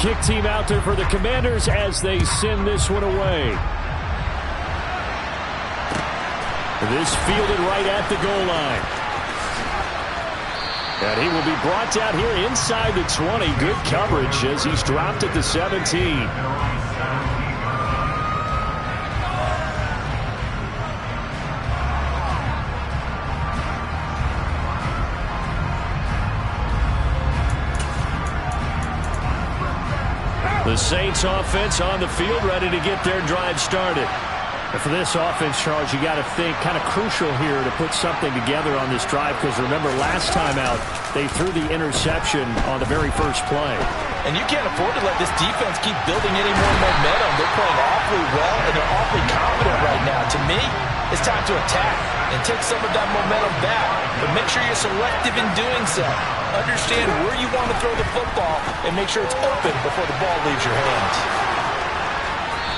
kick team out there for the Commanders as they send this one away. This fielded right at the goal line. And he will be brought down here inside the 20. Good coverage as he's dropped at the 17. The Saints offense on the field, ready to get their drive started. And for this offense, Charles, you got to think kind of crucial here to put something together on this drive, because remember last time out they threw the interception on the very first play. And you can't afford to let this defense keep building any more momentum. They're playing awfully well, and they're awfully confident right now. To me, it's time to attack and take some of that momentum back. But make sure you're selective in doing so. Understand where you want to throw the football and make sure it's open before the ball leaves your hands.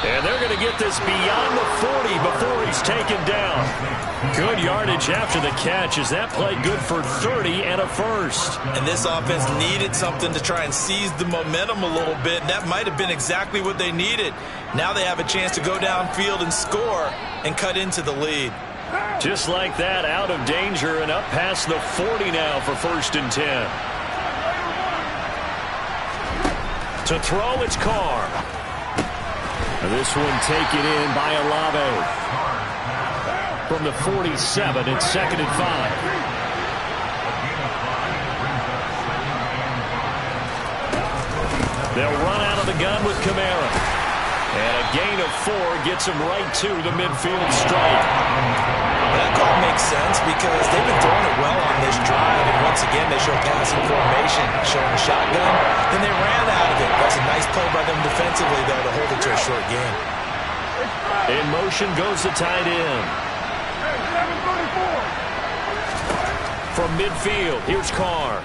And they're going to get this beyond the 40 before he's taken down. Good yardage after the catch as that played good for 30 and a first. And this offense needed something to try and seize the momentum a little bit. That might have been exactly what they needed. Now they have a chance to go downfield and score and cut into the lead. Just like that, out of danger and up past the 40 now for 1st and 10. To throw, it's Carr. This one taken in by Raww. From the 47, it's 2nd and 5. They'll run out of the gun with Kamara. And a gain of 4 gets him right to the midfield stripe. That call makes sense because they've been throwing it well on this drive, and once again they show passing formation, showing a shotgun. Then they ran out of it. That's a nice play by them defensively, though, to hold it to a short game. In motion goes the tight end. From midfield, here's Carr.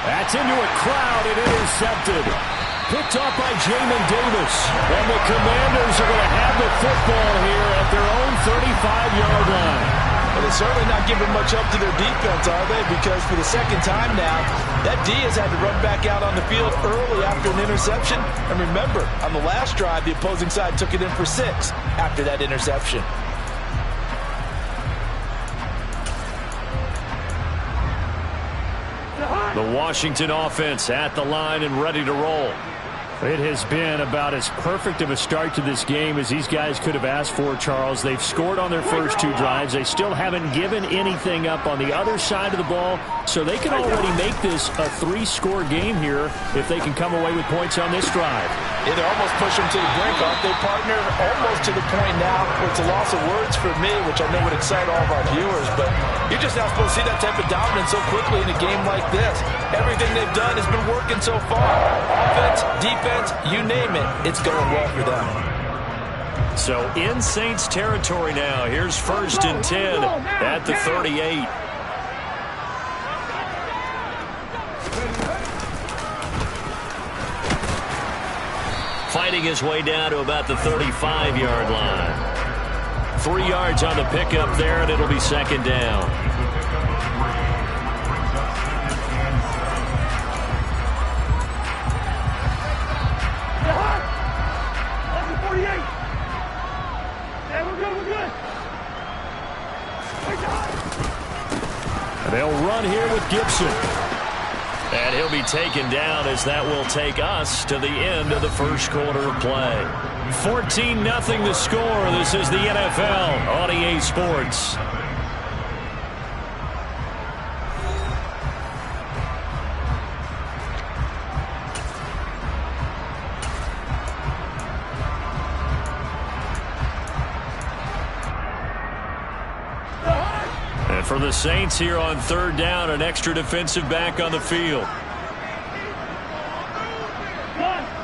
That's into a crowd and intercepted. Picked off by Jamin Davis. And the Commanders are going to have the football here at their own 35-yard line. Well, they're certainly not giving much up to their defense, are they? Because for the second time now, that D has had to run back out on the field early after an interception. And remember, on the last drive, the opposing side took it in for 6 after that interception. The Washington offense at the line and ready to roll. It has been about as perfect of a start to this game as these guys could have asked for, Charles. They've scored on their first 2 drives. They still haven't given anything up on the other side of the ball, so they can already make this a 3-score game here if they can come away with points on this drive. Yeah, they're almost pushing them to the brink, aren't they, partner? Almost to the point now where it's a loss of words for me, which I know would excite all of our viewers, but you're just not supposed to see that type of dominance so quickly in a game like this. Everything they've done has been working so far. Offense, defense, you name it, it's going well for them. So in Saints territory now. Here's 1st and 10 at the 38. Fighting his way down to about the 35-yard line. 3 yards on the pickup there, and it'll be 2nd down. They'll run here with Gibson. And he'll be taken down as that will take us to the end of the first quarter of play. 14-0 the score. This is the NFL on EA Sports. And for the Saints here on 3rd down, an extra defensive back on the field.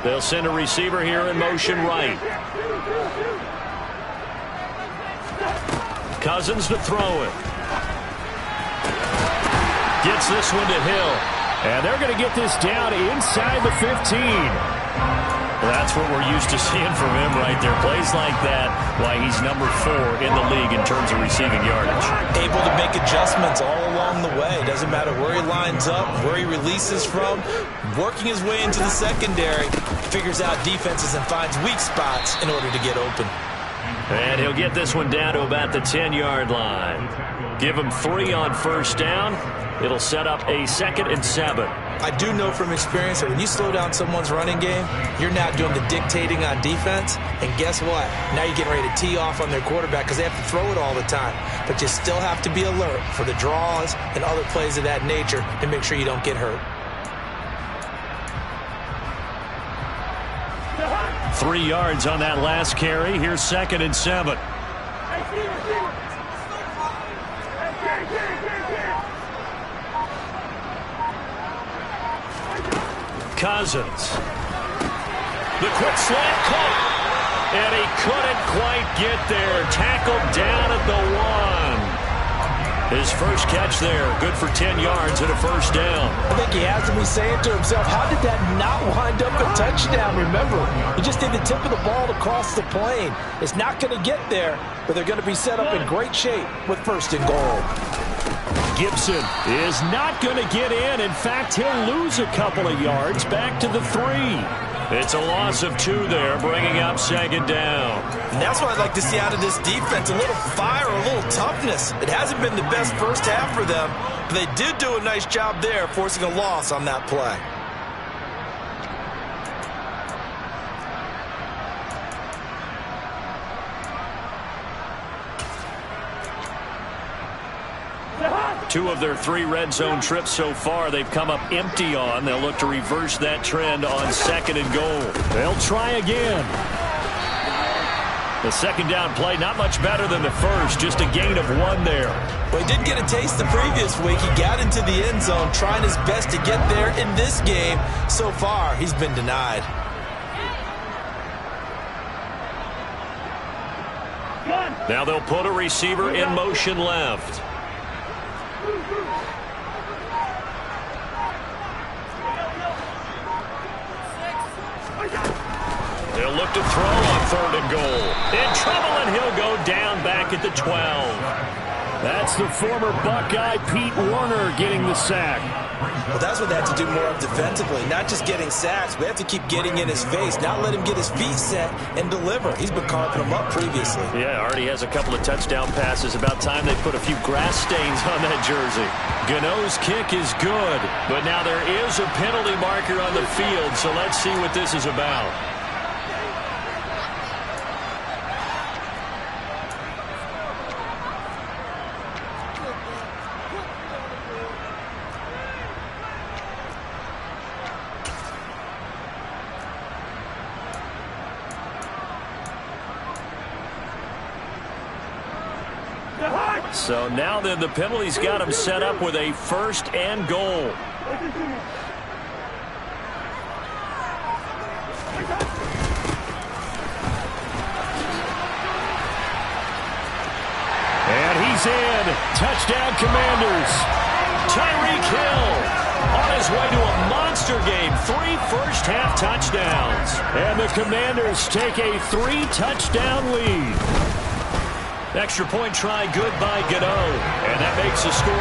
They'll send a receiver here in motion right. Cousins to throw it. Gets this one to Hill. And they're going to get this down inside the 15. Well, that's what we're used to seeing from him right there. Plays like that, why he's number 4 in the league in terms of receiving yardage. Able to make adjustments all along the way. Doesn't matter where he lines up, where he releases from, working his way into the secondary, figures out defenses and finds weak spots in order to get open. And he'll get this one down to about the 10-yard line. Give him 3 on first down. It'll set up a 2nd and 7. I do know from experience that when you slow down someone's running game, you're now doing the dictating on defense. And guess what? Now you're getting ready to tee off on their quarterback because they have to throw it all the time. But you still have to be alert for the draws and other plays of that nature to make sure you don't get hurt. 3 yards on that last carry. Here's 2nd and 7. Cousins. The quick slant caught. And he couldn't quite get there. Tackled down at the 1. His first catch there. Good for 10 yards and a first down. I think he has to be saying to himself, how did that not wind up a touchdown? Remember, he just did the tip of the ball across the plane. It's not going to get there, but they're going to be set up in great shape with 1st and goal. Gibson is not going to get in. In fact, he'll lose a couple of yards back to the 3. It's a loss of 2 there, bringing up 2nd down. And that's what I'd like to see out of this defense, a little fire, a little toughness. It hasn't been the best first half for them, but they did do a nice job there, forcing a loss on that play. Two of their 3 red zone trips so far, they've come up empty on. They'll look to reverse that trend on 2nd and goal. They'll try again. The 2nd down play, not much better than the first, just a gain of 1 there. Well, he did get a taste the previous week. He got into the end zone, trying his best to get there in this game. So far, he's been denied. Now they'll put a receiver in motion left. They'll look to throw on 3rd and goal. In trouble, and he'll go down back at the 12. That's the former Buckeye Pete Werner getting the sack. Well, that's what they have to do more of defensively, not just getting sacks. We have to keep getting in his face, not let him get his feet set and deliver. He's been carving them up previously. Yeah, already has a couple of touchdown passes. About time they put a few grass stains on that jersey. Gano's kick is good, but now there is a penalty marker on the field, so let's see what this is about. So now then the penalty's got him set up with a 1st and goal. And he's in. Touchdown Commanders. Tyreek Hill on his way to a monster game. 3 first-half touchdowns. And the Commanders take a 3-touchdown lead. Extra point try good by Gano. And that makes the score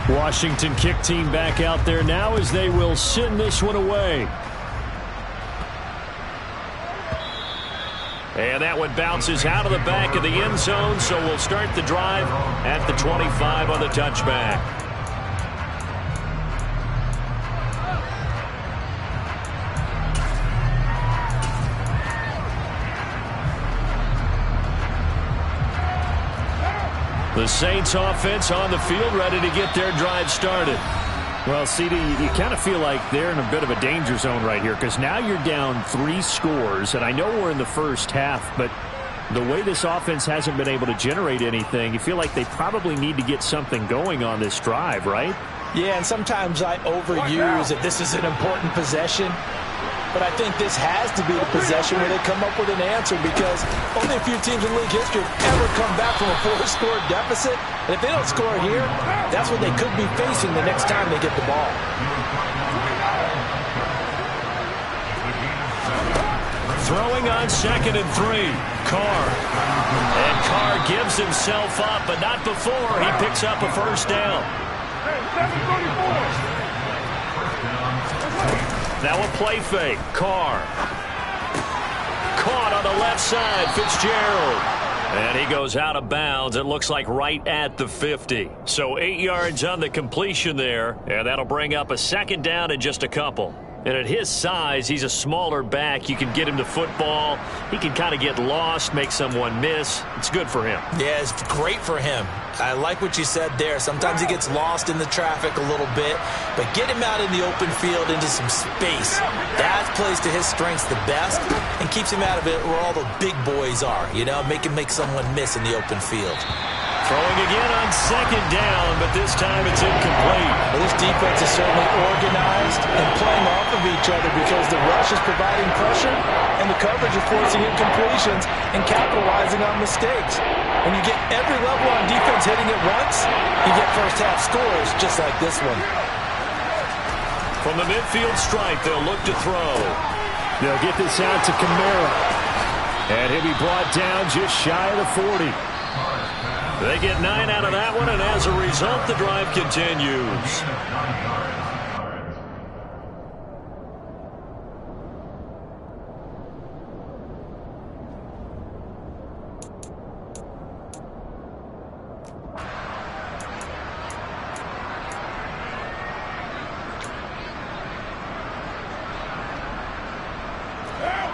21-0. Washington kick team back out there now as they will send this one away. And that one bounces out of the back of the end zone, so we'll start the drive at the 25 on the touchback. The Saints offense on the field, ready to get their drive started. Well, CD, you kind of feel like they're in a bit of a danger zone right here because now you're down 3 scores, and I know we're in the first half, but the way this offense hasn't been able to generate anything, you feel like they probably need to get something going on this drive, right? Yeah, and sometimes I overuse that this is an important possession. But I think this has to be the possession where they come up with an answer, because only a few teams in league history have ever come back from a 4-score deficit. And if they don't score here, that's what they could be facing the next time they get the ball. Throwing on 2nd and 3. Carr. And Carr gives himself up, but not before he picks up a first down. Now a play fake. Carr. Caught on the left side. Fitzgerald. And he goes out of bounds. It looks like right at the 50. So 8 yards on the completion there. And that'll bring up a 2nd down and just a couple. And at his size, he's a smaller back. You can get him to football. He can kind of get lost, make someone miss. It's good for him. Yeah, it's great for him. I like what you said there. Sometimes he gets lost in the traffic a little bit, but get him out in the open field into some space. That plays to his strengths the best and keeps him out of it where all the big boys are, you know, make someone miss in the open field. Throwing again on 2nd down, but this time it's incomplete. Well, this defense is certainly organized and playing off of each other because the rush is providing pressure and the coverage is forcing incompletions and capitalizing on mistakes. When you get every level on defense hitting at once, you get first-half scores just like this one. From the midfield stripe, they'll look to throw. They'll get this out to Kamara. And he'll be brought down just shy of the 40. They get 9 out of that one, and as a result, the drive continues.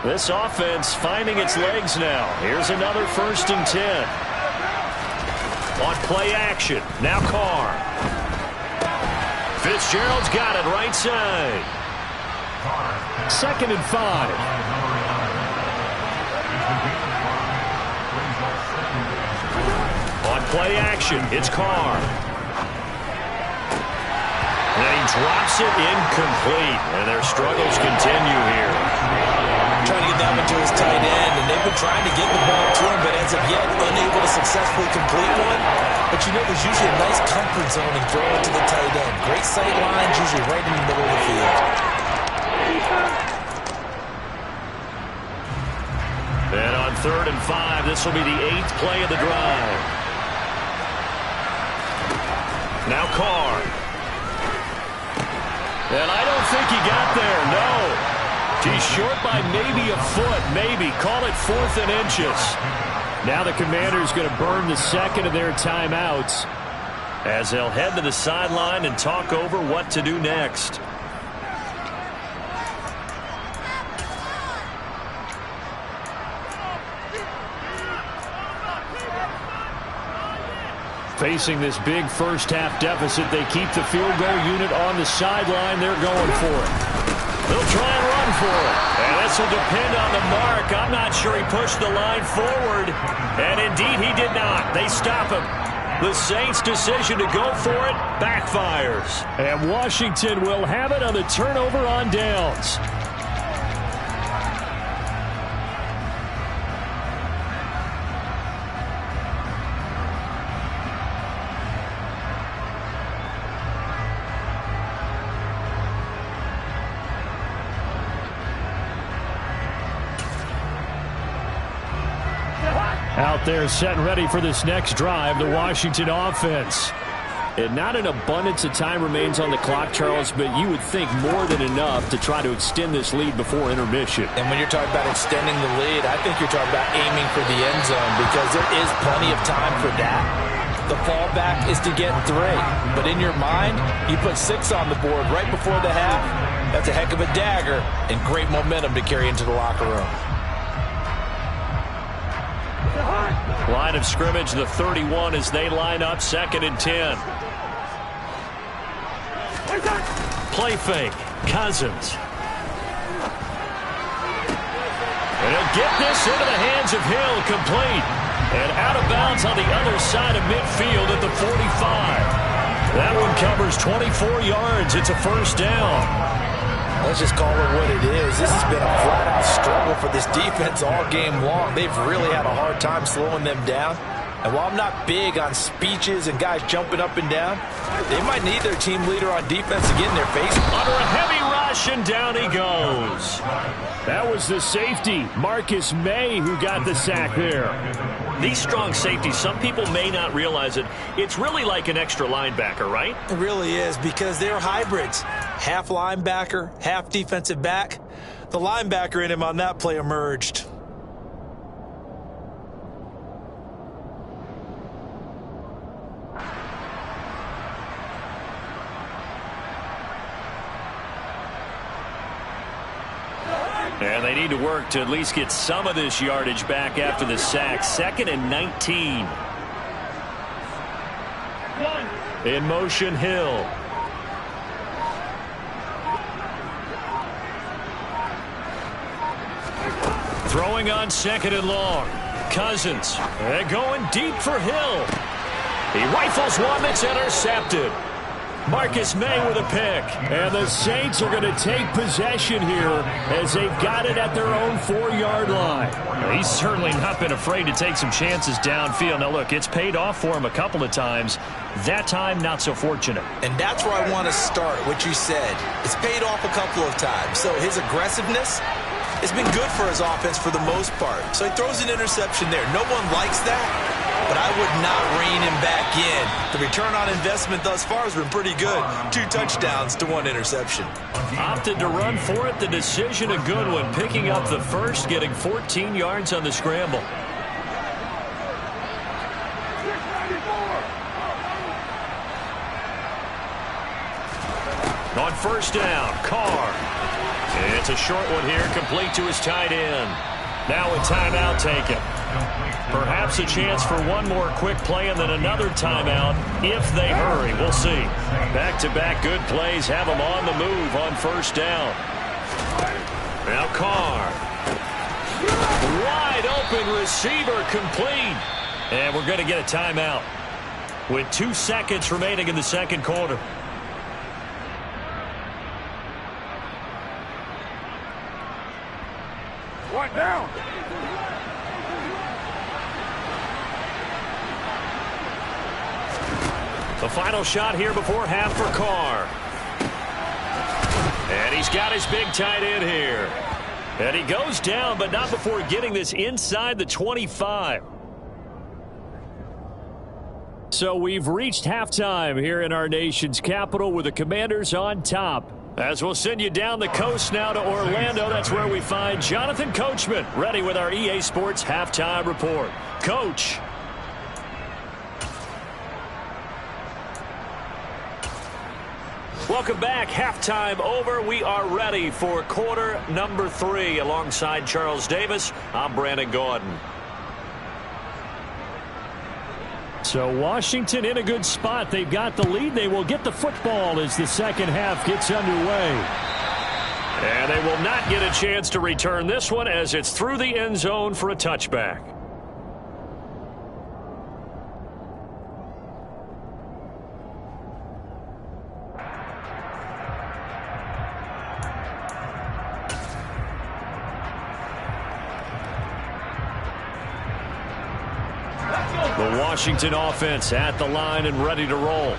This offense finding its legs now. Here's another 1st and 10. On play action. Now Carr. Fitzgerald's got it right side. 2nd and 5. On play action, it's Carr. And he drops it incomplete. And their struggles continue here. Trying to get that one to his tight end, and they've been trying to get the ball to him, but as of yet, unable to successfully complete one. But you know, there's usually a nice comfort zone in throwing to the tight end. Great sight lines, usually right in the middle of the field. And on 3rd and 5, this will be the 8th play of the drive. Now Carr. And I don't think he got there, no. He's short by maybe a foot, maybe. Call it 4th and inches. Now the Commanders going to burn the 2nd of their timeouts as they'll head to the sideline and talk over what to do next. Facing this big first-half deficit, they keep the field goal unit on the sideline. They're going for it. They'll try and run for it. And this will depend on the mark. I'm not sure he pushed the line forward. And indeed, he did not. They stop him. The Saints' decision to go for it backfires. And Washington will have it on the turnover on downs. Out there set and ready for this next drive, the Washington offense. And not an abundance of time remains on the clock, Charles, but you would think more than enough to try to extend this lead before intermission. And when you're talking about extending the lead, I think you're talking about aiming for the end zone because there is plenty of time for that. The fallback is to get 3. But in your mind, you put 6 on the board right before the half. That's a heck of a dagger and great momentum to carry into the locker room. Line of scrimmage, the 31 as they line up 2nd and 10. Play fake. Cousins. And he'll get this into the hands of Hill, complete. And out of bounds on the other side of midfield at the 45. That one covers 24 yards. It's a first down. Let's just call it what it is. This has been a flat-out struggle for this defense all game long. They've really had a hard time slowing them down. And while I'm not big on speeches and guys jumping up and down, they might need their team leader on defense to get in their face. Under a heavy rush, and down he goes. That was the safety, Marcus May, who got the sack there. These strong safeties, some people may not realize it. It's really like an extra linebacker, right? It really is, because they're hybrids. Half linebacker, half defensive back. The linebacker in him on that play emerged. And they need to work to at least get some of this yardage back after the sack. 2nd and 19. In motion, Hill. Throwing on 2nd and long. Cousins. They're going deep for Hill. He rifles one that's intercepted. Marcus May with a pick. And the Saints are going to take possession here as they've got it at their own 4-yard line. He's certainly not been afraid to take some chances downfield. Now, look, it's paid off for him a couple of times. That time, not so fortunate. And that's where I want to start, what you said. It's paid off a couple of times. So his aggressiveness has been good for his offense for the most part. So he throws an interception there. No one likes that, but I would not rein him back in. The return on investment thus far has been pretty good. 2 touchdowns to 1 interception. Opted to run for it. The decision a good one. Picking up the first, getting 14 yards on the scramble. On 1st down, Carr. It's a short one here, complete to his tight end. Now a timeout taken. Perhaps a chance for one more quick play and then another timeout if they hurry. We'll see. Back-to-back good plays have them on the move on 1st down. Now Carr. Wide open receiver complete. And we're going to get a timeout with 2 seconds remaining in the 2nd quarter. What down? The final shot here before half for Carr. And he's got his big tight end here. And he goes down, but not before getting this inside the 25. So we've reached halftime here in our nation's capital with the Commanders on top. As we'll send you down the coast now to Orlando, that's where we find Jonathan Coachman ready with our EA Sports Halftime Report. Coach. Welcome back. Halftime over. We are ready for quarter number 3. Alongside Charles Davis, I'm Brandon Gordon. So Washington in a good spot. They've got the lead. They will get the football as the second half gets underway. And they will not get a chance to return this one as it's through the end zone for a touchback. The Washington offense at the line and ready to roll.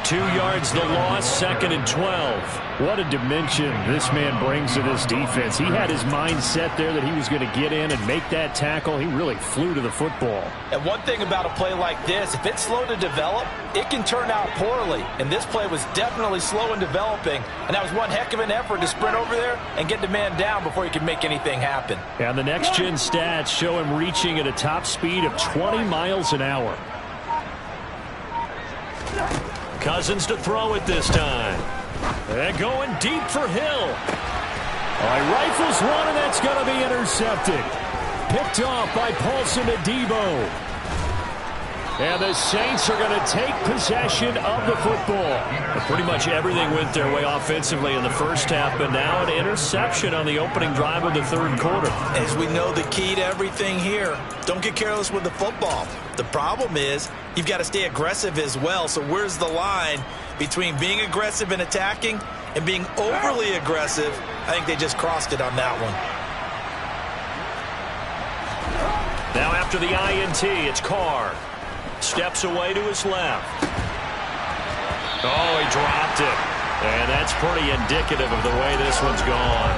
Two yards the loss, 2nd and 12. What a dimension this man brings to this defense. He had his mind set there that he was going to get in and make that tackle. He really flew to the football. And one thing about a play like this, if it's slow to develop, it can turn out poorly. And this play was definitely slow in developing. And that was one heck of an effort to sprint over there and get the man down before he could make anything happen. And the next-gen stats show him reaching at a top speed of 20 miles an hour. Cousins to throw it this time. And going deep for Hill. He rifles one, and that's going to be intercepted. Picked off by Paulson Adebo. And the Saints are going to take possession of the football. Pretty much everything went their way offensively in the first half, but now an interception on the opening drive of the third quarter. As we know, the key to everything here, don't get careless with the football. The problem is you've got to stay aggressive as well. So where's the line between being aggressive and attacking and being overly aggressive? I think they just crossed it on that one. Now after the INT, it's Carr. Steps away to his left. Oh, he dropped it. And that's pretty indicative of the way this one's gone.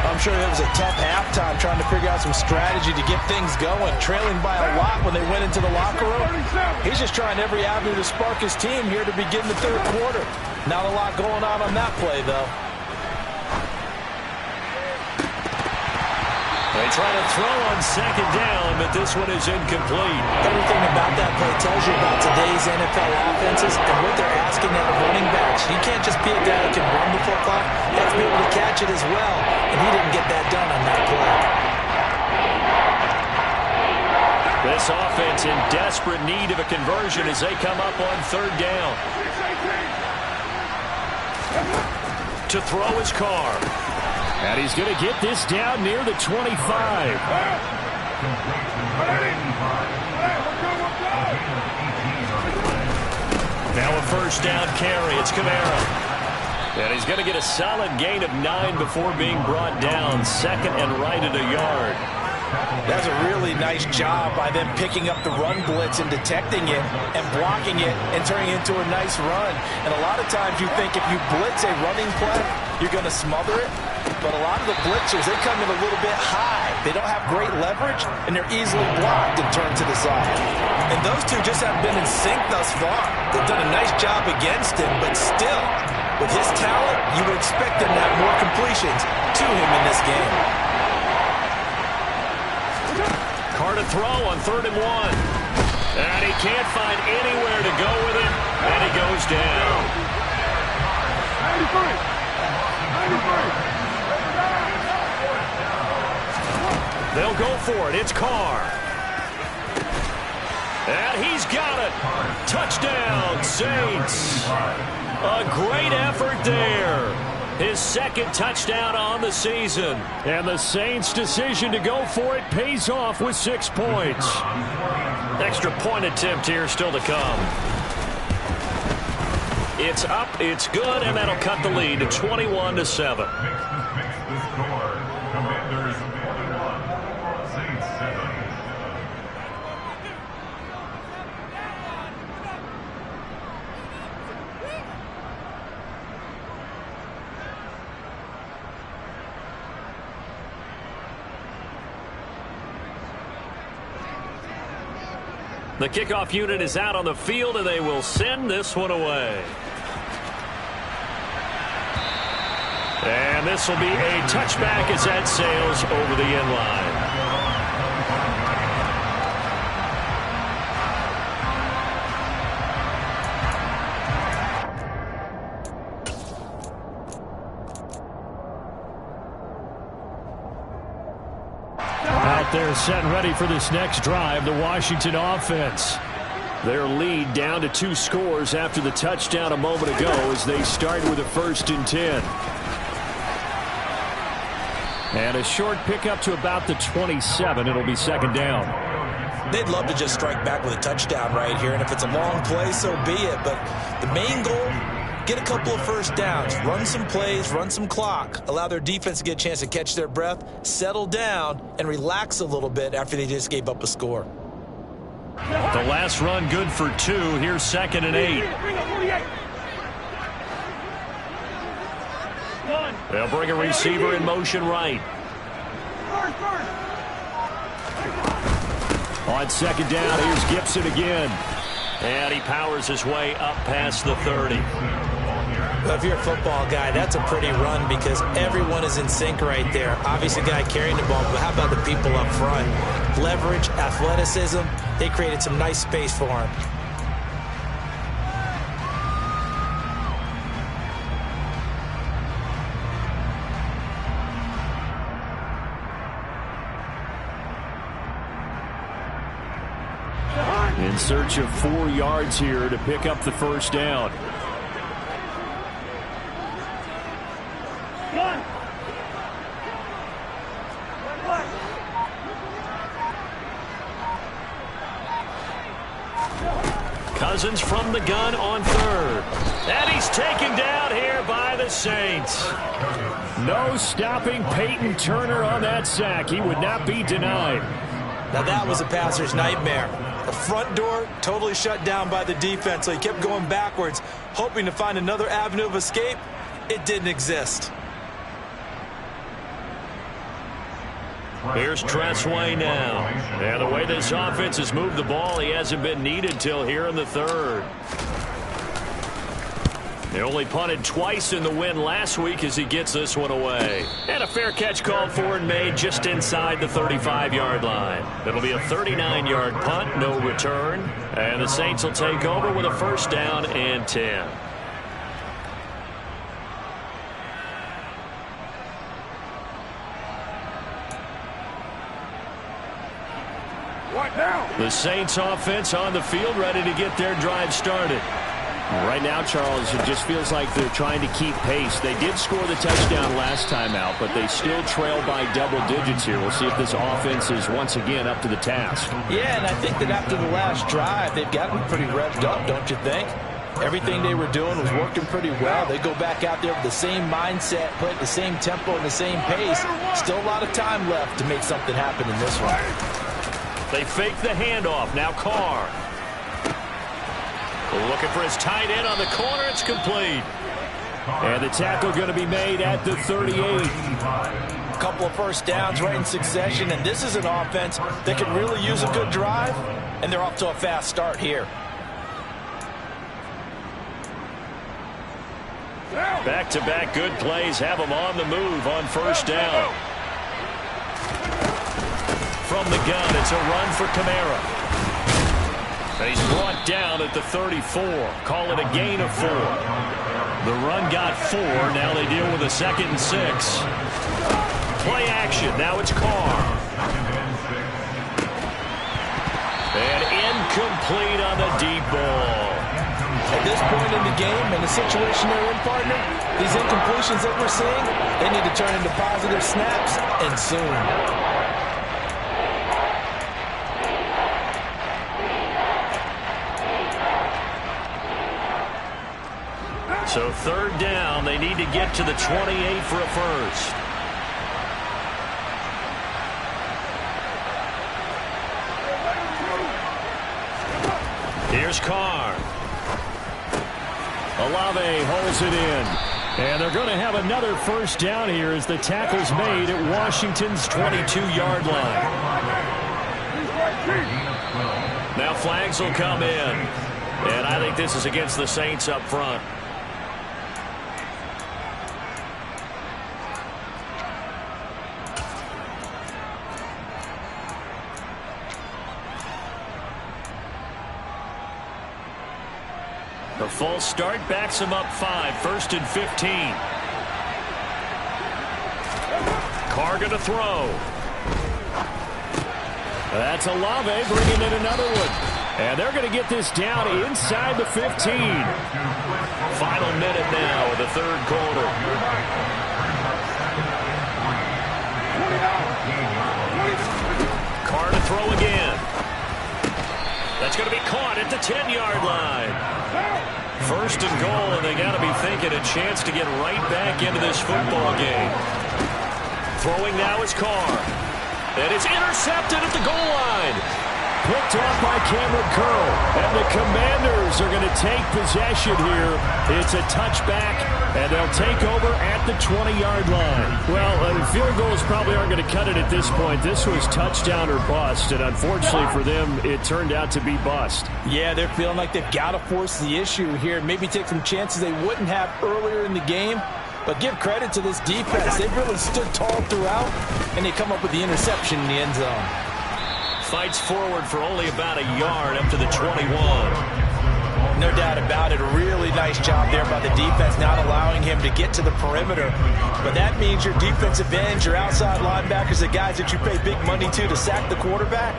I'm sure it was a tough halftime trying to figure out some strategy to get things going. Trailing by a lot when they went into the locker room. He's just trying every avenue to spark his team here to begin the third quarter. Not a lot going on that play, though. They try to throw on second down, but this one is incomplete. Everything about that play tells you about today's NFL offenses and what they're asking out of running backs. You can't just be a guy who can run the football. You have to be able to catch it as well, and he didn't get that done on that play. This offense in desperate need of a conversion as they come up on third down. To throw his Carr. And he's going to get this down near the 25. Now a first down carry. It's Kamara. And he's going to get a solid gain of 9 before being brought down. Second and right at a yard. That's a really nice job by them picking up the run blitz and detecting it and blocking it and turning it into a nice run. And a lot of times you think if you blitz a running play, you're going to smother it. But a lot of the blitzers, they come in a little bit high. They don't have great leverage, and they're easily blocked and turned to the side. And those two just haven't been in sync thus far. They've done a nice job against him, but still, with his talent, you would expect them to have more completions to him in this game. Carr to throw on 3rd and 1. And he can't find anywhere to go with it, and he goes down. 93. They'll go for it. It's Carr. And he's got it. Touchdown, Saints. A great effort there. His second touchdown on the season. And the Saints' decision to go for it pays off with 6 points. Extra point attempt here still to come. It's up, it's good, and that'll cut the lead to 21-7. The kickoff unit is out on the field, and they will send this one away. And this will be a touchback as that sails over the end line. Out there set and ready for this next drive, the Washington offense. Their lead down to 2 scores after the touchdown a moment ago as they start with a 1st and 10. And a short pickup to about the 27. It'll be 2nd down. They'd love to just strike back with a touchdown right here, and if it's a long play, so be it. But the main goal, get a couple of first downs, run some plays, run some clock, allow their defense to get a chance to catch their breath, settle down, and relax a little bit after they just gave up a score. The last run good for 2. Here's 2nd and 8. They'll bring a receiver in motion right. On 2nd down, here's Gibson again. And he powers his way up past the 30. Well, if you're a football guy, that's a pretty run because everyone is in sync right there. Obviously, the guy carrying the ball, but how about the people up front? Leverage, athleticism, they created some nice space for him. In search of 4 yards here to pick up the first down. Cousins from the gun on third. And he's taken down here by the Saints. No stopping Peyton Turner on that sack. He would not be denied. Now that was a passer's nightmare. The front door totally shut down by the defense, so he kept going backwards, hoping to find another avenue of escape. It didn't exist. Here's Tressway now. And the way this offense has moved the ball, he hasn't been needed till here in the third. They only punted twice in the win last week as he gets this one away. And a fair catch called for and made just inside the 35-yard line. It'll be a 39-yard punt, no return. And the Saints will take over with a first down and 10. The Saints offense on the field ready to get their drive started. Right now, Charles, it just feels like they're trying to keep pace. They did score the touchdown last time out, but they still trail by double digits here. We'll see if this offense is once again up to the task. Yeah, and I think that after the last drive, they've gotten pretty revved up, don't you think? Everything they were doing was working pretty well. They go back out there with the same mindset, put the same tempo and the same pace. Still a lot of time left to make something happen in this one. They fake the handoff. Now Carr. Looking for his tight end on the corner. It's complete. And the tackle going to be made at the 38. A couple of first downs right in succession, and this is an offense that could really use a good drive, and they're off to a fast start here. Back-to-back good plays have them on the move on first down. From the gun, it's a run for Kamara. And he's brought down at the 34. Call it a gain of 4. The run got 4. Now they deal with a 2nd and 6. Play action. Now it's Carr. And incomplete on the deep ball. At this point in the game, and the situation they're in, partner, these incompletions that we're seeing, they need to turn into positive snaps, and soon. So third down, they need to get to the 28 for a first. Here's Carr. Olave holds it in. And they're going to have another first down here as the tackle's made at Washington's 22-yard line. Now flags will come in. And I think this is against the Saints up front. The false start backs him up 5, 1st and 15. Carr going to throw. That's Olave bringing in another one. And they're going to get this down inside the 15. Final minute now of the third quarter. Carr to throw again. That's going to be caught at the 10-yard line. 1st and goal, and they got to be thinking a chance to get right back into this football game. Throwing now is Carr. And it's intercepted at the goal line. Picked off by Cameron Curl. And the Commanders are going to take possession here. It's a touchback, and they'll take over at the 20-yard line. Well, field goals probably aren't going to cut it at this point. This was touchdown or bust, and unfortunately for them, it turned out to be bust. Yeah, they're feeling like they've got to force the issue here. Maybe take some chances they wouldn't have earlier in the game. But give credit to this defense. They've really stood tall throughout, and they come up with the interception in the end zone. Fights forward for only about a yard up to the 21. No doubt about it. A really nice job there by the defense, not allowing him to get to the perimeter. But that means your defensive ends, your outside linebackers, the guys that you pay big money to sack the quarterback,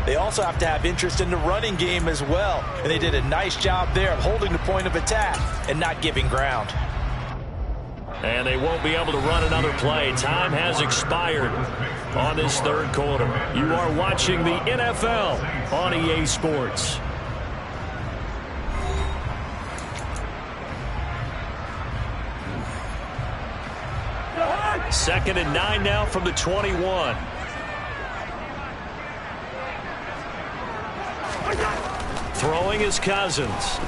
they also have to have interest in the running game as well. And they did a nice job there of holding the point of attack and not giving ground. And they won't be able to run another play. Time has expired on this third quarter. You are watching the NFL on EA Sports. Second and 9 now from the 21. Throwing is Cousins.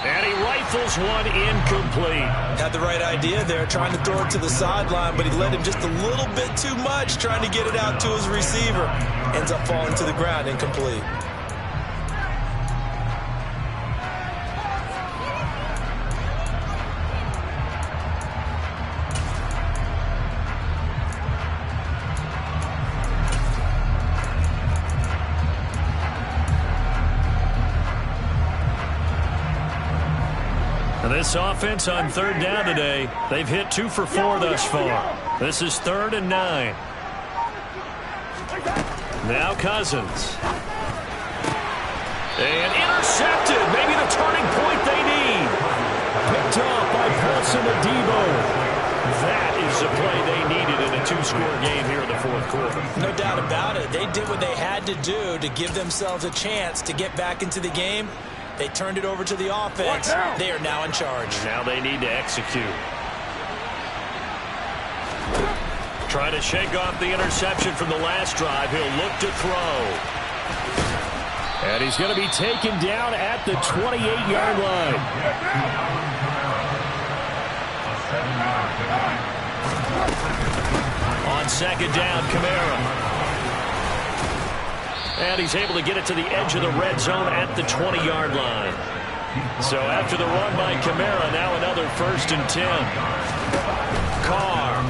And he rifles one incomplete. Had the right idea there, trying to throw it to the sideline, but he led him just a little bit too much, trying to get it out to his receiver. Ends up falling to the ground, incomplete. This offense on third down today, they've hit 2 for 4 thus far. This is 3rd and 9. Now Cousins. And intercepted. Maybe the turning point they need. Picked off by Paulson Adebo. That is the play they needed in a 2-score game here in the 4th quarter. No doubt about it. They did what they had to do to give themselves a chance to get back into the game. They turned it over to the offense. They are now in charge. Now they need to execute. Trying to shake off the interception from the last drive. He'll look to throw. And he's going to be taken down at the 28-yard line. On second down, Kamara. And he's able to get it to the edge of the red zone at the 20-yard line. So after the run by Kamara, now another 1st and 10. Carr.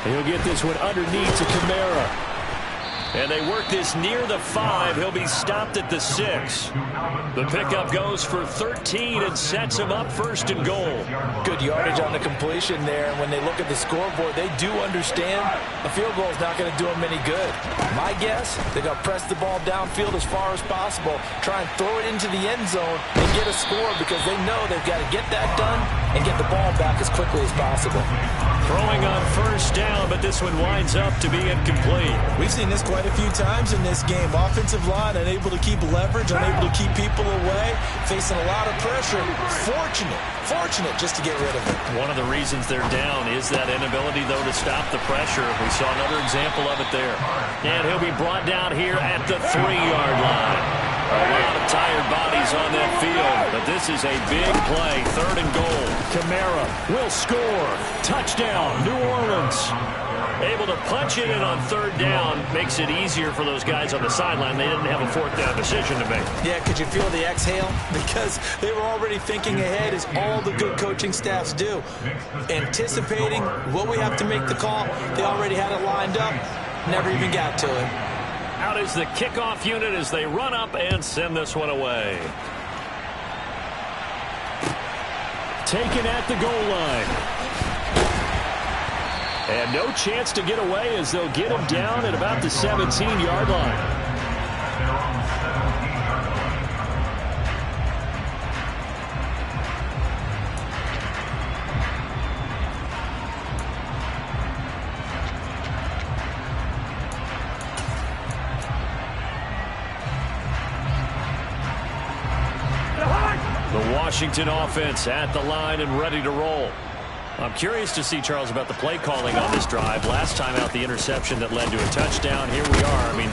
He'll get this one underneath to Kamara. And they work this near the 5. He'll be stopped at the 6. The pickup goes for 13 and sets him up 1st and goal. Good yardage on the completion there. And when they look at the scoreboard, they do understand a field goal is not going to do them any good. My guess, they're going to press the ball downfield as far as possible, try and throw it into the end zone and get a score because they know they've got to get that done and get the ball back as quickly as possible. Throwing on 1st down, but this one winds up to be incomplete. We've seen this quite a few times in this game. Offensive line unable to keep leverage, unable to keep people away, facing a lot of pressure. Fortunate just to get rid of it. One of the reasons they're down is that inability, though, to stop the pressure. We saw another example of it there. And he'll be brought down here at the 3-yard line. A lot of tired bodies on that field, but this is a big play. 3rd and goal. Kamara will score. Touchdown, New Orleans. Able to punch it in on 3rd down. Makes it easier for those guys on the sideline. They didn't have a 4th down decision to make. Yeah, could you feel the exhale? Because they were already thinking ahead, as all the good coaching staffs do. Anticipating what we have to make the call. They already had it lined up. Never even got to it. Out is the kickoff unit as they run up and send this one away. Taken at the goal line. And no chance to get away as they'll get him down at about the 17-yard line. The Washington offense at the line and ready to roll. I'm curious to see, Charles, about the play calling on this drive. Last time out, the interception that led to a touchdown. Here we are. I mean,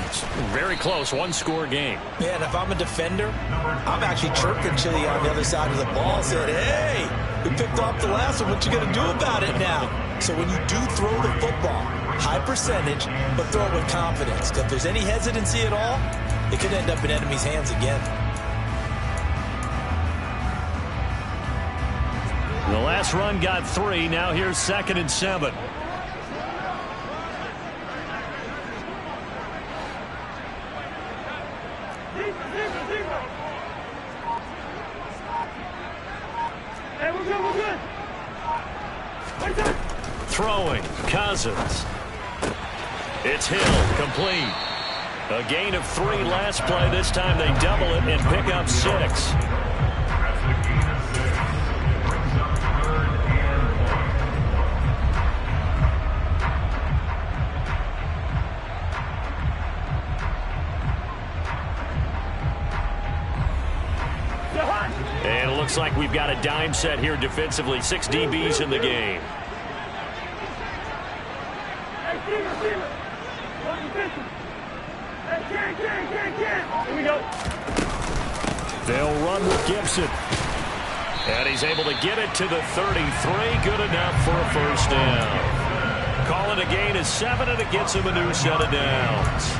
very close, 1-score game. Yeah, and if I'm a defender, I'm actually chirping Chili on the other side of the ball. Said, hey, we picked off the last one. What you going to do about it now? So when you do throw the football, high percentage, but throw it with confidence. Because if there's any hesitancy at all, it could end up in enemy's hands again. The last run got 3. Now here's 2nd and 7. Throwing, Cousins. It's Hill, complete. A gain of 3 last play. This time they double it and pick up 6. And it looks like we've got a dime set here defensively. 6 DBs in the game. Here we go. They'll run with Gibson. And he's able to get it to the 33. Good enough for a first down. Call it a gain of 7, and it gets him a new set of downs.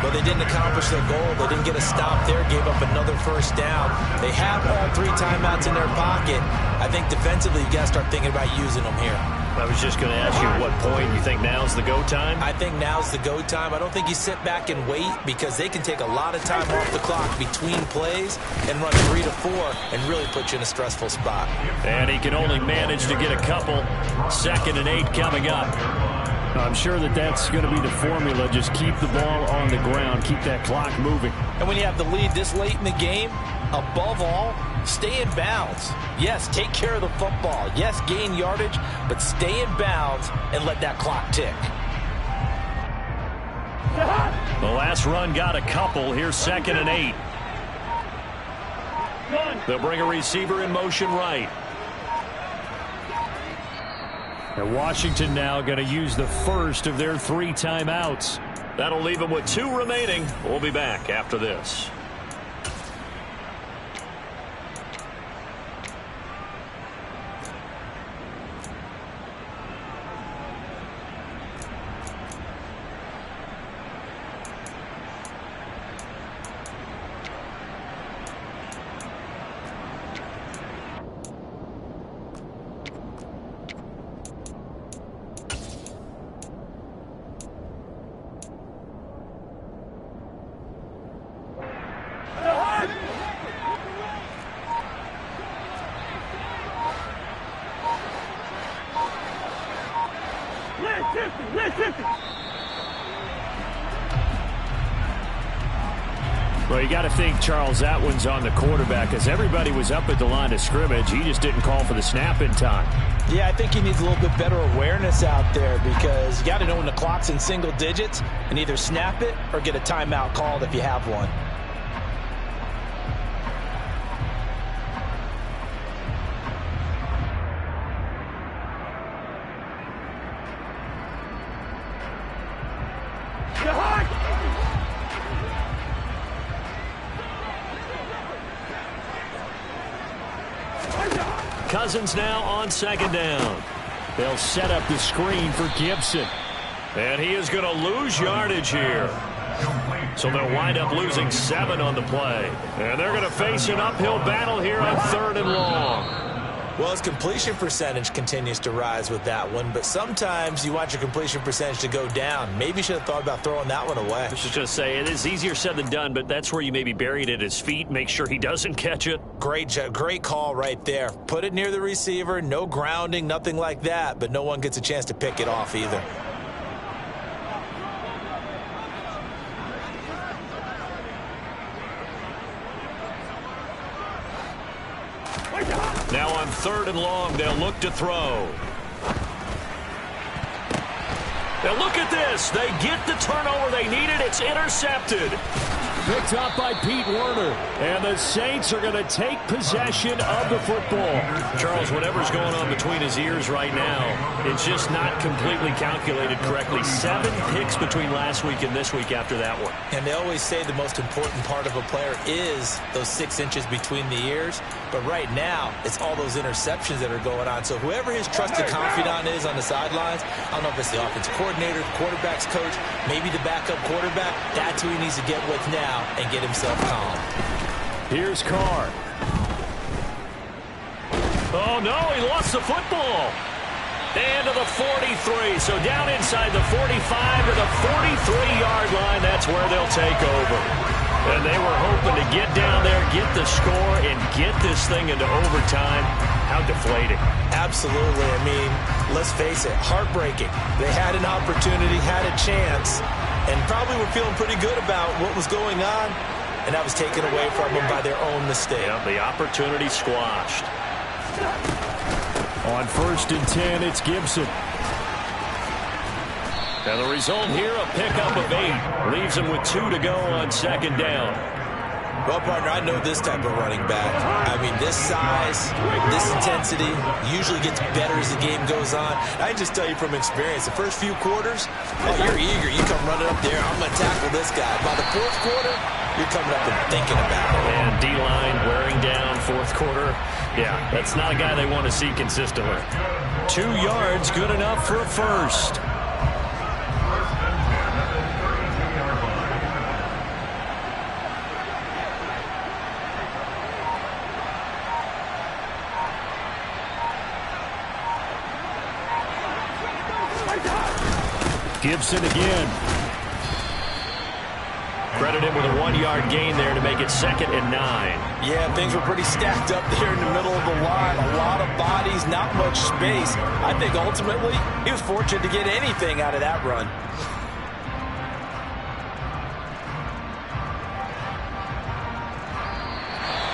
But they didn't accomplish their goal. They didn't get a stop there, gave up another first down. They have all 3 timeouts in their pocket. I think defensively, you got to start thinking about using them here. I was just going to ask you at what point you think now's the go time? I think now's the go time. I don't think you sit back and wait, because they can take a lot of time off the clock between plays and run 3 to 4 and really put you in a stressful spot. And he can only manage to get a couple. 2nd and 8 coming up. I'm sure that's going to be the formula. Just keep the ball on the ground. Keep that clock moving. And when you have the lead this late in the game, above all, stay in bounds. Yes, take care of the football. Yes, gain yardage, but stay in bounds and let that clock tick. The last run got a couple. Here's 2nd and 8. They'll bring a receiver in motion right. And Washington now going to use the first of their 3 timeouts. That'll leave them with 2 remaining. We'll be back after this. Well, you got to think, Charles, that one's on the quarterback, as everybody was up at the line of scrimmage. He just didn't call for the snap in time. Yeah, I think he needs a little bit better awareness out there, because you got to know when the clock's in single digits and either snap it or get a timeout called if you have one. Cousins now on 2nd down. They'll set up the screen for Gibson. And he is going to lose yardage here. So they'll wind up losing 7 on the play. And they're going to face an uphill battle here on 3rd and long. Well, his completion percentage continues to rise with that one, but sometimes you want your completion percentage to go down. Maybe you should have thought about throwing that one away. I was just going to say, it is easier said than done, but that's where you maybe bury it at his feet, make sure he doesn't catch it. Great call right there. Put it near the receiver, no grounding, nothing like that, but no one gets a chance to pick it off either. Now on 3rd and long, they'll look to throw. Now look at this. They get the turnover they needed. It's intercepted. Picked up by Pete Werner. And the Saints are going to take possession of the football. Charles, whatever's going on between his ears right now, it's just not completely calculated correctly. 7 picks between last week and this week after that one. And they always say the most important part of a player is those 6 inches between the ears. But right now, it's all those interceptions that are going on. So whoever his trusted confidant is on the sidelines, I don't know if it's the offensive coordinator, the quarterback's coach, maybe the backup quarterback, that's who he needs to get with now and get himself calm. Here's Carr. Oh, no, he lost the football. And to the 43. So down inside the 45 to the 43-yard line. That's where they'll take over. And they were hoping to get down there, get the score, and get this thing into overtime. How deflating. Absolutely. I mean, let's face it, heartbreaking. They had an opportunity, had a chance, and probably were feeling pretty good about what was going on, and that was taken away from them by their own mistake. Yeah, the opportunity squashed. On 1st and 10, it's Gibson. And the result here, a pickup of 8. Leaves him with 2 to go on 2nd down. Well, partner, I know this type of running back. I mean, this size, this intensity usually gets better as the game goes on. I can just tell you from experience, the first few quarters, oh, you're eager. You come running up there, I'm going to tackle this guy. By the 4th quarter, you're coming up and thinking about it. And D-line wearing down 4th quarter. Yeah, that's not a guy they want to see consistently. 2 yards, good enough for a first. Gibson again. Credit him with a 1-yard gain there to make it 2nd and 9. Yeah, things were pretty stacked up there in the middle of the line. A lot of bodies, not much space. I think ultimately he was fortunate to get anything out of that run.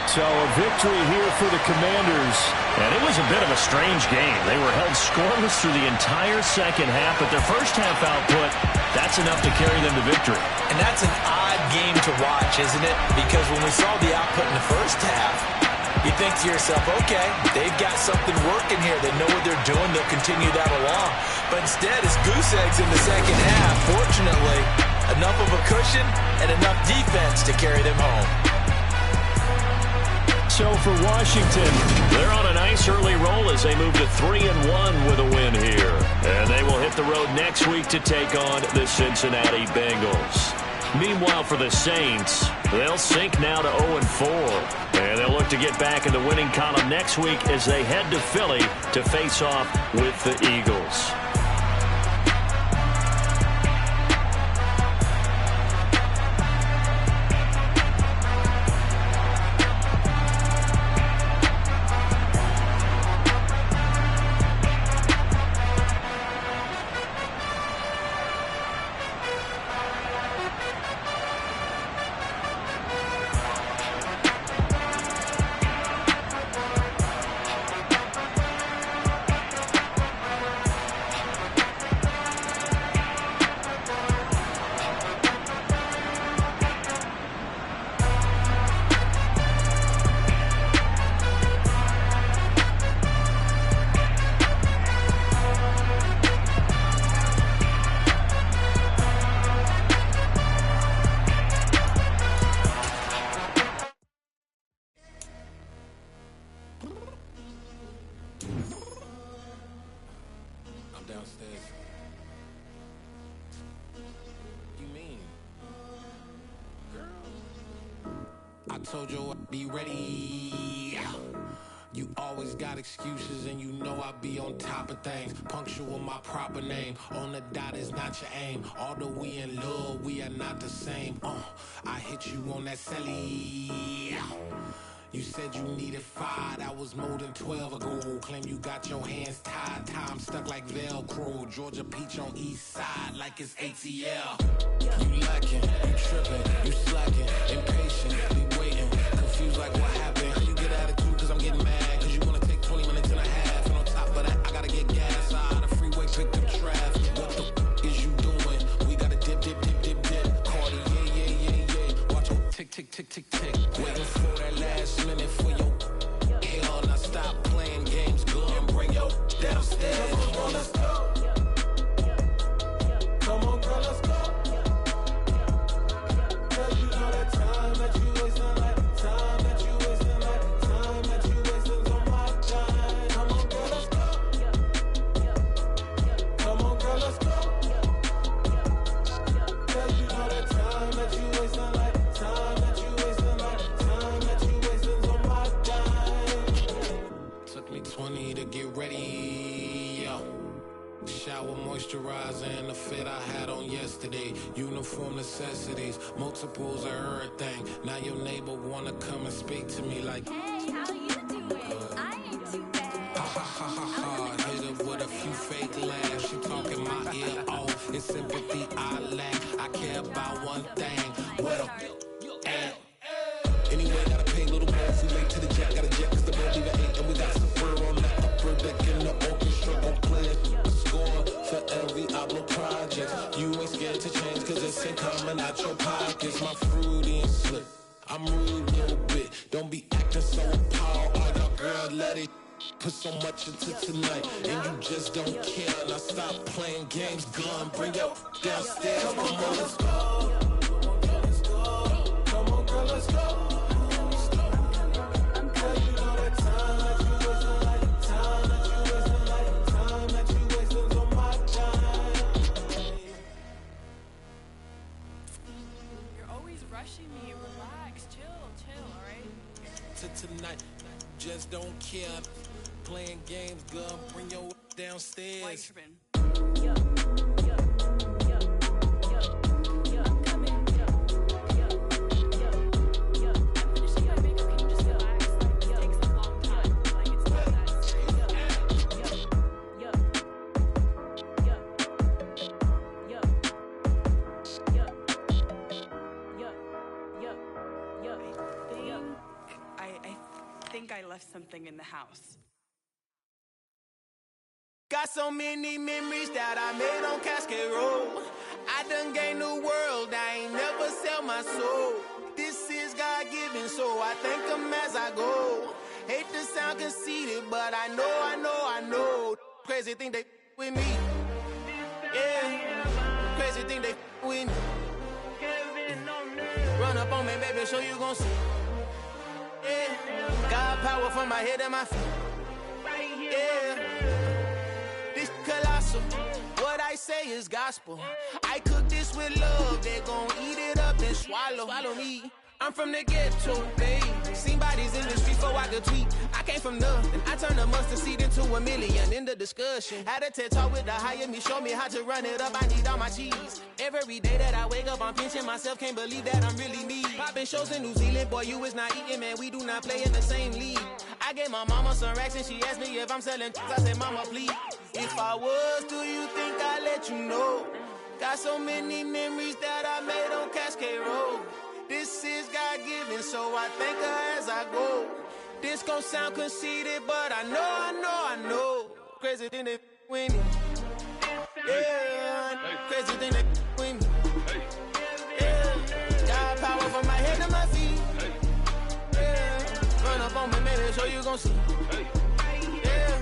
So a victory here for the Commanders. And it was a bit of a strange game. They were held scoreless through the entire 2nd half, but their first half output, that's enough to carry them to victory. And that's an odd game to watch, isn't it? Because when we saw the output in the first half, you think to yourself, okay, they've got something working here. They know what they're doing. They'll continue that along. But instead, it's goose eggs in the 2nd half. Fortunately, enough of a cushion and enough defense to carry them home. So for Washington, they're on a nice early roll as they move to 3-1 with a win here. And they will hit the road next week to take on the Cincinnati Bengals. Meanwhile, for the Saints, they'll sink now to 0-4. And they'll look to get back in the winning column next week as they head to Philly to face off with the Eagles. Downstairs. You mean? Girl, I told you I'd be ready. You always got excuses and you know I be on top of things. Punctual my proper name. On the dot is not your aim. Although we in love, we are not the same. I hit you on that celly. You said you needed 5, that was more than 12 ago. Claim you got your hands tied, time stuck like Velcro. Georgia peach on east side like it's ATL. You lacking, you tripping, you slacking, impatient, be waiting, confused like what happened. You get attitude cause I'm getting mad, cause you wanna take 20 minutes and a half. And on top of that, I gotta get gas out of the freeway, pick up traffic. What the is you doing? We gotta dip, dip, dip, dip, dip. Cardi, yeah. Watch it tick, tick, tick, tick, tick. Waiting for that last minute for your hell. Now stop playing games, go and bring your downstairs. Come on, let's go. Come on, girl, let's go. Cause you know that time that you wasting, like time that you wasting, like time that you wasting on my time. Come on, girl, let's go. Come on, girl, let's go. Cause you know that time that you wasting, like time that you wasting, like time that you wasting on my time. Took me 20 to get ready, yo. Shower, moisturizer, and the fit I had on yesterday. Uniform necessities, multiples of everything. Now your neighbor wanna come and speak to me like, hey, how you doing? I ain't too bad. it's sympathy I lack. I care about one thing. Where the at? Anyway, gotta pay a little more if we late to the jet. Got a jet cause the boat leave at 8. And we got some fur on the upper deck in the orchestra. Gon' play a score for every Oblo project. You ain't scared to change cause it's ain't coming out your pockets. My fruity and slick, I'm rude a little bit. Don't be acting so appalled. Oh, y'all girl, let it put so much into tonight. And you just don't care. Now stop playing games, gun. Bring your downstairs. Come on, let's go. Come on, girl, let's go. Tonight, just don't care. Playing games, girl. Bring your downstairs. I left something in the house. Got so many memories that I made on Cascade Road. I done gained the world, I ain't never sell my soul. This is God-given, so I thank him as I go. Hate to sound conceited, but I know. Crazy thing they with me. Yeah, crazy thing they with me. Run up on me, baby, so you gon' see. Yeah, got power from my head and my feet. Yeah, this colossal. What I say is gospel. I cook this with love. They gon' eat it up and swallow me. I'm from the ghetto, babe. Seen bodies in the streets before I could tweet. I came from nothing. I turned a mustard seed into $1 million in the discussion. Had a TED talk with the higher me, show me how to run it up. I need all my cheese. Every day that I wake up, I'm pinching myself. Can't believe that I'm really me. Popping shows in New Zealand, boy, you is not eating, man. We do not play in the same league. I gave my mama some racks and she asked me if I'm selling. I said, mama, please. If I was, do you think I'd let you know? Got so many memories that I made on Cascade Road. This is God-given, so I thank her as I go. This gon' sound conceited, but I know. Crazy thing they with me. Yeah, crazy thing they with me. Yeah, got power from my head to my feet. Yeah, run up on me, maybe, so you gon' see. Yeah.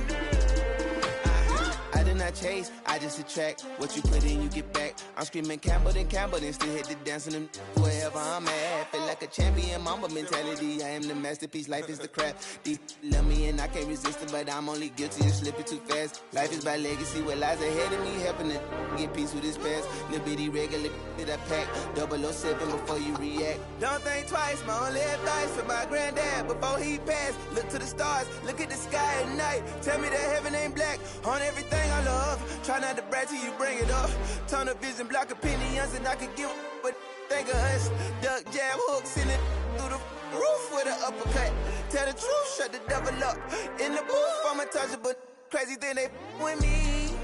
I did not chase, I just attract. What you put in, you get back. I'm screaming Campbell, then still hit the dance and them wherever I'm at. Feel like a champion, mamba mentality. I am the masterpiece, life is the crap. Deep love me and I can't resist it, but I'm only guilty of slipping too fast. Life is by legacy, what lies ahead of me, helping to get peace with this past. Little bitty regular that I pack, 007 before you react. Don't think twice, my only advice for my granddad before he passed. Look to the stars, look at the sky at night. Tell me that heaven ain't black on everything I love. Try not to brag till you bring it up. Tunnel vision, block opinions, and I could give but think of us. Duck, jab, hooks in it through the roof with an uppercut. Tell the truth, shut the devil up. In the booth, I'm untouchable. Crazy thing they with me.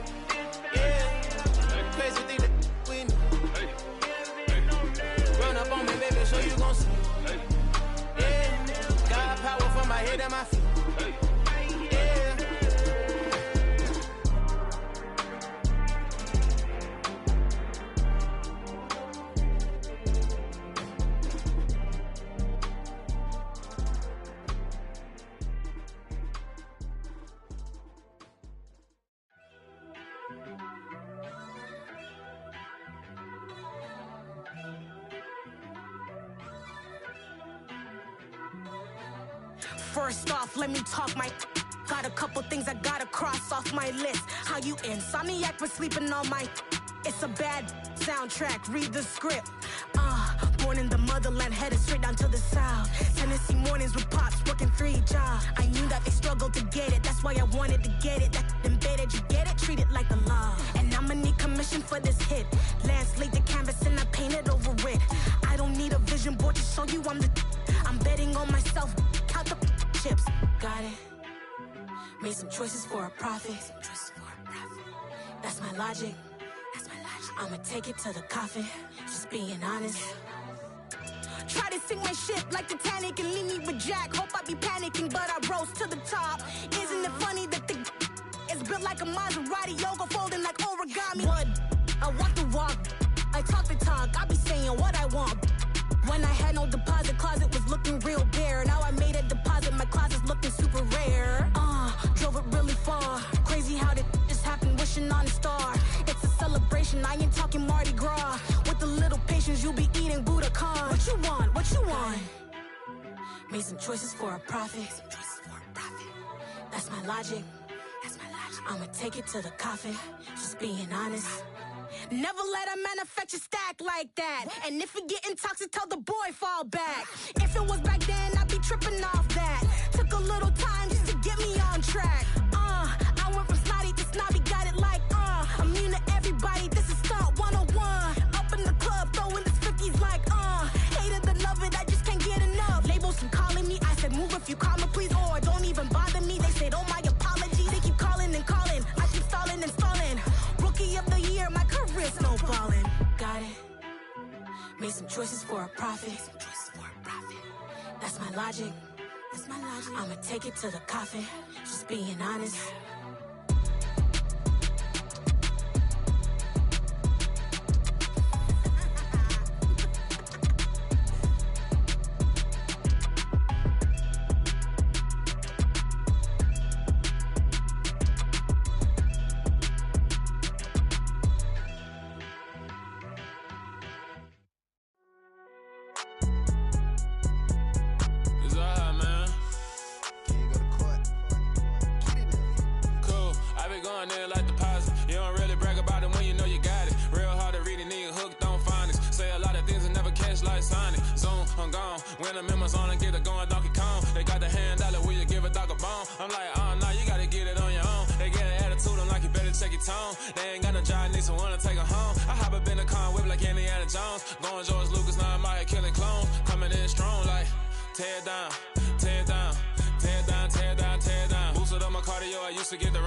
Yeah, crazy thing they with me. Run up on me, baby, so you gon' see. Yeah, got power from my head and my feet. Yeah. First off, let me talk my got a couple things I gotta cross off my list. How you insomniac for sleeping on my it's a bad soundtrack, read the script. Born in the motherland, headed straight down to the south. Tennessee mornings with pops, working 3 jobs. I knew that they struggled to get it, that's why I wanted to get it. That embedded, you get it, treat it like the law. And I'ma need commission for this hit. Lance laid the canvas and I painted over it. I don't need a vision board to show you I'm betting on myself, count the chips. Got it. Made some choices for a profit. That's my logic. That's my logic. I'ma take it to the coffin, just being honest. Try to sink my ship like Titanic and leave me with Jack. Hope I be panicking, but I rose to the top. Isn't it funny that the is built like a Maserati, yoga folding like origami? What? I walk the walk, I talk the talk, I be saying what I want. When I had no deposit, closet was looking real bare. Now I made a deposit, my closet's looking super rare. Drove it really far. Crazy how that just happened, wishing on a star. It's a celebration, I ain't talking Mardi Gras. With a little patience, you'll be eating Budokan. What you want? What you want? Made some choices for a profit. That's my logic. I'ma take it to the coffin, just being honest. Never let a manufacture stack like that. And if it getting toxic, tell the boy fall back. If it was back then, I'd be tripping off that. Took a little time just to get me on track. I went from snotty to snobby, got it like immune to everybody, this is stunt 101. Up in the club, throwing this 50s like hate it or love it, I just can't get enough. Labels and calling me, I said move if you call me please, or don't even bother me. They said oh my apologies, they keep calling and calling. I keep stalling and stalling. Rookie of the year, my career snowballing. Got it. Made some choices for a profit. That's my logic. I'ma take it to the coffin, just being honest. When the members on and get it going Donkey Kong, they got the hand dollar, will you give a dog a bone? I'm like, oh no, you gotta get it on your own. They get an attitude, I'm like, you better check your tone. They ain't got no job, need someone to take her home. I hop up in the car, whip like Indiana Jones. Going George Lucas, now I'm out here killing clones. Coming in strong like, tear down, tear down, tear down, tear down, tear down. Boosted up my cardio, I used to get the